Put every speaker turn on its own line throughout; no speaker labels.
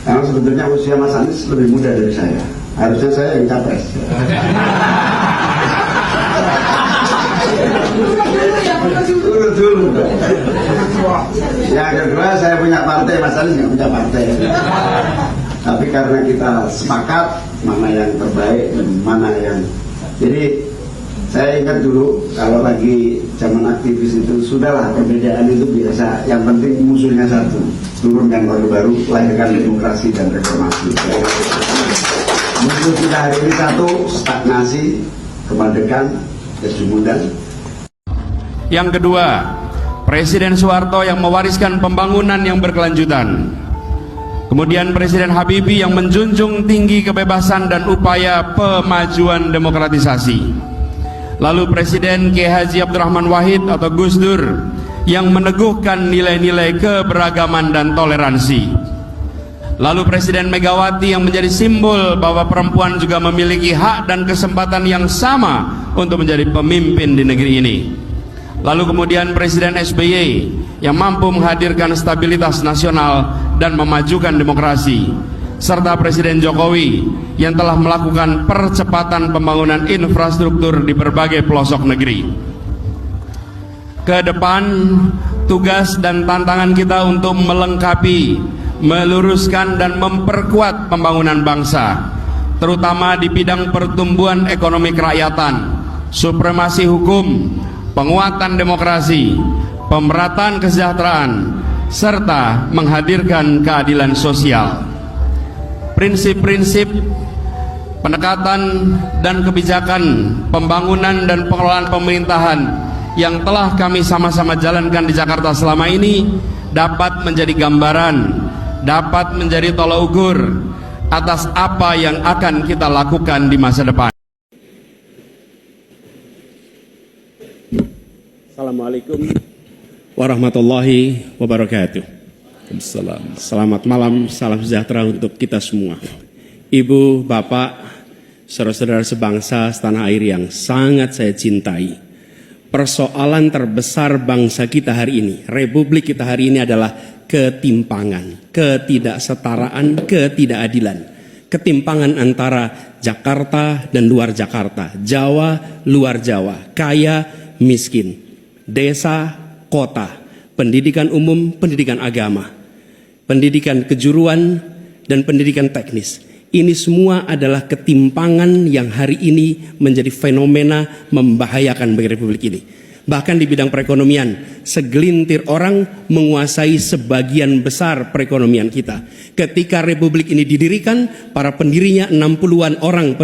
Karena sebetulnya usia Mas Anies lebih muda dari saya. Harusnya saya yang capres. Dulu. Yang kedua, saya punya partai, Mas Anies nggak punya partai. Tapi karena kita sepakat mana yang terbaik dan mana yang, jadi saya ingat dulu kalau lagi zaman aktivis itu sudahlah, perbedaan itu biasa, yang penting musuhnya satu, turunkan Orde Baru, lahirkan demokrasi dan reformasi. Musuh kita hari ini satu, stagnasi, kemandekan, kejumudan.
Yang kedua, Presiden Soeharto yang mewariskan pembangunan yang berkelanjutan. Kemudian Presiden Habibie yang menjunjung tinggi kebebasan dan upaya pemajuan demokratisasi. Lalu Presiden Kiai Haji Abdurrahman Wahid atau Gus Dur yang meneguhkan nilai-nilai keberagaman dan toleransi. Lalu Presiden Megawati yang menjadi simbol bahwa perempuan juga memiliki hak dan kesempatan yang sama untuk menjadi pemimpin di negeri ini. Lalu kemudian Presiden SBY yang mampu menghadirkan stabilitas nasional dan memajukan demokrasi, serta Presiden Jokowi yang telah melakukan percepatan pembangunan infrastruktur di berbagai pelosok negeri. Ke depan, tugas dan tantangan kita untuk melengkapi, meluruskan dan memperkuat pembangunan bangsa, terutama di bidang pertumbuhan ekonomi kerakyatan, supremasi hukum, penguatan demokrasi, pemerataan kesejahteraan, serta menghadirkan keadilan sosial. Prinsip-prinsip pendekatan dan kebijakan pembangunan dan pengelolaan pemerintahan yang telah kami sama-sama jalankan di Jakarta selama ini dapat menjadi gambaran, dapat menjadi tolak ukur atas apa yang akan kita lakukan di masa depan. Assalamualaikum warahmatullahi wabarakatuh. Selamat malam, salam sejahtera untuk kita semua. Ibu, bapak, saudara-saudara sebangsa setanah air yang sangat saya cintai. Persoalan terbesar bangsa kita hari ini, republik kita hari ini adalah ketimpangan, ketidaksetaraan, ketidakadilan. Ketimpangan antara Jakarta dan luar Jakarta, Jawa, luar Jawa, kaya, miskin, desa, kota, pendidikan umum, pendidikan agama, pendidikan kejuruan, dan pendidikan teknis. Ini semua adalah ketimpangan yang hari ini menjadi fenomena membahayakan bagi republik ini. Bahkan di bidang perekonomian, segelintir orang menguasai sebagian besar perekonomian kita. Ketika republik ini didirikan, para pendirinya 60-an orang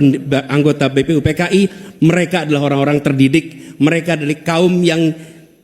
anggota BPUPKI, mereka adalah orang-orang terdidik, mereka adalah kaum yang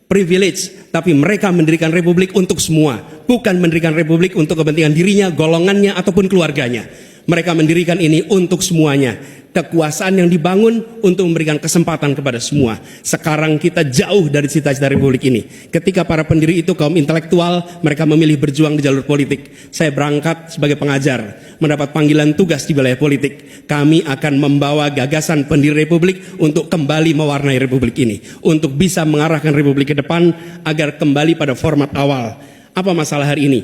privilege, tapi mereka mendirikan republik untuk semua, bukan mendirikan republik untuk kepentingan dirinya, golongannya, ataupun keluarganya. Mereka mendirikan ini untuk semuanya. Kekuasaan yang dibangun untuk memberikan kesempatan kepada semua. Sekarang kita jauh dari cita-cita republik ini. Ketika para pendiri itu kaum intelektual, mereka memilih berjuang di jalur politik. Saya berangkat sebagai pengajar, mendapat panggilan tugas di wilayah politik. Kami akan membawa gagasan pendiri republik untuk kembali mewarnai republik ini, untuk bisa mengarahkan republik ke depan agar kembali pada format awal. Apa masalah hari ini?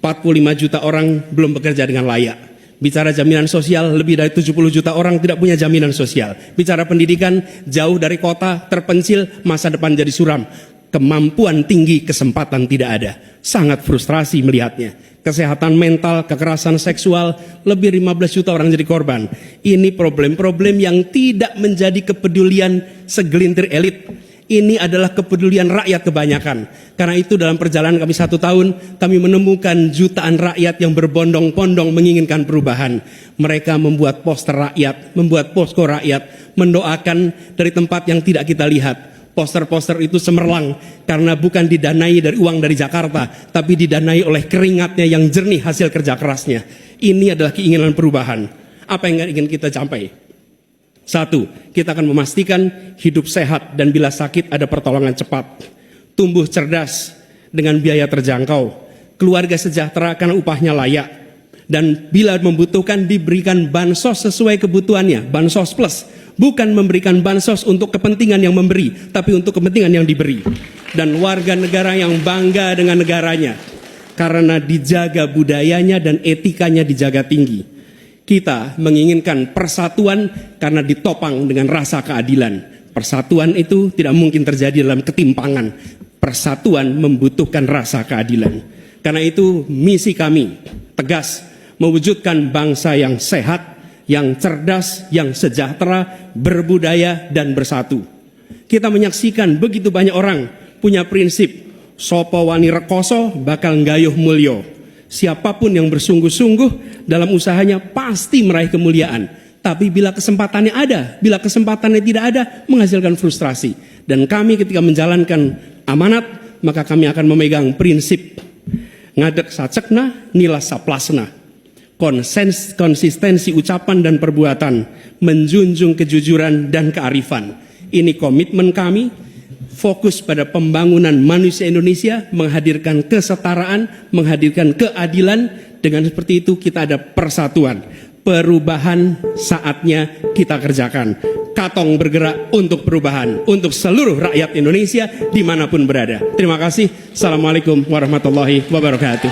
45 juta orang belum bekerja dengan layak. Bicara jaminan sosial, lebih dari 70 juta orang tidak punya jaminan sosial. Bicara pendidikan, jauh dari kota, terpencil, masa depan jadi suram. Kemampuan tinggi, kesempatan tidak ada. Sangat frustrasi melihatnya. Kesehatan mental, kekerasan seksual, lebih 15 juta orang jadi korban. Ini problem-problem yang tidak menjadi kepedulian segelintir elit. Ini adalah kepedulian rakyat kebanyakan. Karena itu dalam perjalanan kami 1 tahun, kami menemukan jutaan rakyat yang berbondong-bondong menginginkan perubahan. Mereka membuat poster rakyat, membuat posko rakyat, mendoakan dari tempat yang tidak kita lihat. Poster-poster itu cemerlang karena bukan didanai dari uang dari Jakarta, tapi didanai oleh keringatnya yang jernih hasil kerja kerasnya. Ini adalah keinginan perubahan. Apa yang ingin kita capai? 1, kita akan memastikan hidup sehat dan bila sakit ada pertolongan cepat. Tumbuh cerdas dengan biaya terjangkau. Keluarga sejahtera karena upahnya layak. Dan bila membutuhkan diberikan bansos sesuai kebutuhannya, bansos plus. Bukan memberikan bansos untuk kepentingan yang memberi, tapi untuk kepentingan yang diberi. Dan warga negara yang bangga dengan negaranya. karena dijaga budayanya dan etikanya dijaga tinggi. Kita menginginkan persatuan karena ditopang dengan rasa keadilan. Persatuan itu tidak mungkin terjadi dalam ketimpangan. Persatuan membutuhkan rasa keadilan. Karena itu misi kami tegas mewujudkan bangsa yang sehat, yang cerdas, yang sejahtera, berbudaya dan bersatu. Kita menyaksikan begitu banyak orang punya prinsip sopo wani rekoso bakal nggayuh mulyo. Siapapun yang bersungguh-sungguh dalam usahanya pasti meraih kemuliaan. Tapi bila kesempatannya ada, bila kesempatannya tidak ada, menghasilkan frustrasi. Dan kami ketika menjalankan amanat, maka kami akan memegang prinsip ngadek sacekna, nilas saplasna. Konsistensi ucapan dan perbuatan, menjunjung kejujuran dan kearifan. Ini komitmen kami, fokus pada pembangunan manusia Indonesia, menghadirkan kesetaraan, menghadirkan keadilan. Dengan seperti itu kita ada persatuan. Perubahan saatnya kita kerjakan. Katong bergerak untuk perubahan, untuk seluruh rakyat Indonesia dimanapun berada. Terima kasih. Assalamualaikum warahmatullahi wabarakatuh.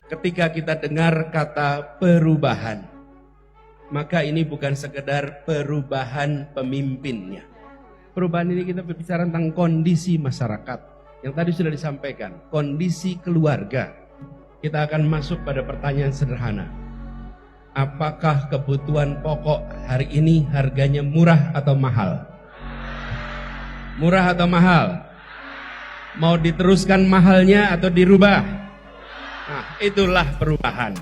Ketika kita dengar kata perubahan, maka ini bukan sekedar perubahan pemimpinnya. Perubahan ini kita berbicara tentang kondisi masyarakat. Yang tadi sudah disampaikan, kondisi keluarga. Kita akan masuk pada pertanyaan sederhana. Apakah kebutuhan pokok hari ini harganya murah atau mahal? Murah atau mahal? Mau diteruskan mahalnya atau dirubah? Nah, itulah perubahan.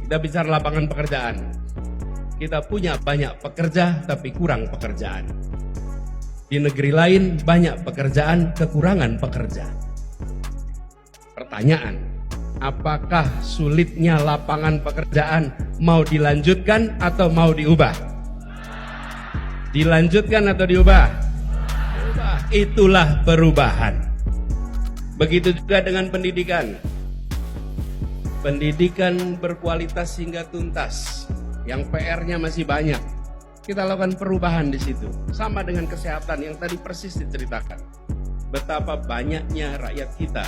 Kita bicara lapangan pekerjaan. Kita punya banyak pekerja tapi kurang pekerjaan. Di negeri lain banyak pekerjaan, kekurangan pekerja. Pertanyaan, apakah sulitnya lapangan pekerjaan mau dilanjutkan atau mau diubah? Dilanjutkan atau diubah? Diubah. Itulah perubahan. Begitu juga dengan pendidikan. Pendidikan berkualitas hingga tuntas. Yang PR-nya masih banyak. Kita lakukan perubahan di situ. Sama dengan kesehatan yang tadi persis diceritakan. Betapa banyaknya rakyat kita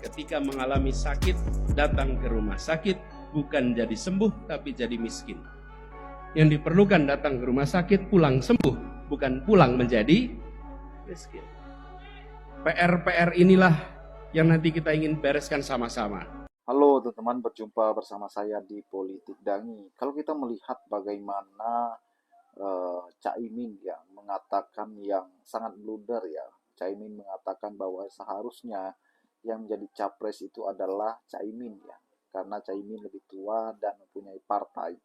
ketika mengalami sakit, datang ke rumah sakit, bukan jadi sembuh, tapi jadi miskin. Yang diperlukan datang ke rumah sakit, pulang sembuh, bukan pulang menjadi miskin. PR-PR inilah yang nanti kita ingin bereskan sama-sama.
Halo teman-teman, berjumpa bersama saya di Politik Dangi. Kalau kita melihat bagaimana Caimin ya mengatakan yang sangat blunder ya. Caimin mengatakan bahwa seharusnya yang menjadi capres itu adalah Caimin ya, karena Caimin lebih tua dan mempunyai partai.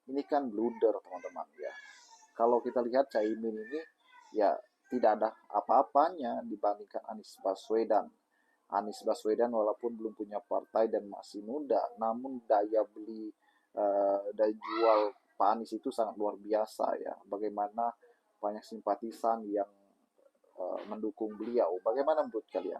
Ini kan blunder teman-teman ya. Kalau kita lihat Caimin ini ya tidak ada apa-apanya dibandingkan Anies Baswedan. Anies Baswedan walaupun belum punya partai dan masih muda, namun daya beli daya jual Pak Anies itu sangat luar biasa ya. Bagaimana banyak simpatisan yang mendukung beliau. Bagaimana menurut kalian?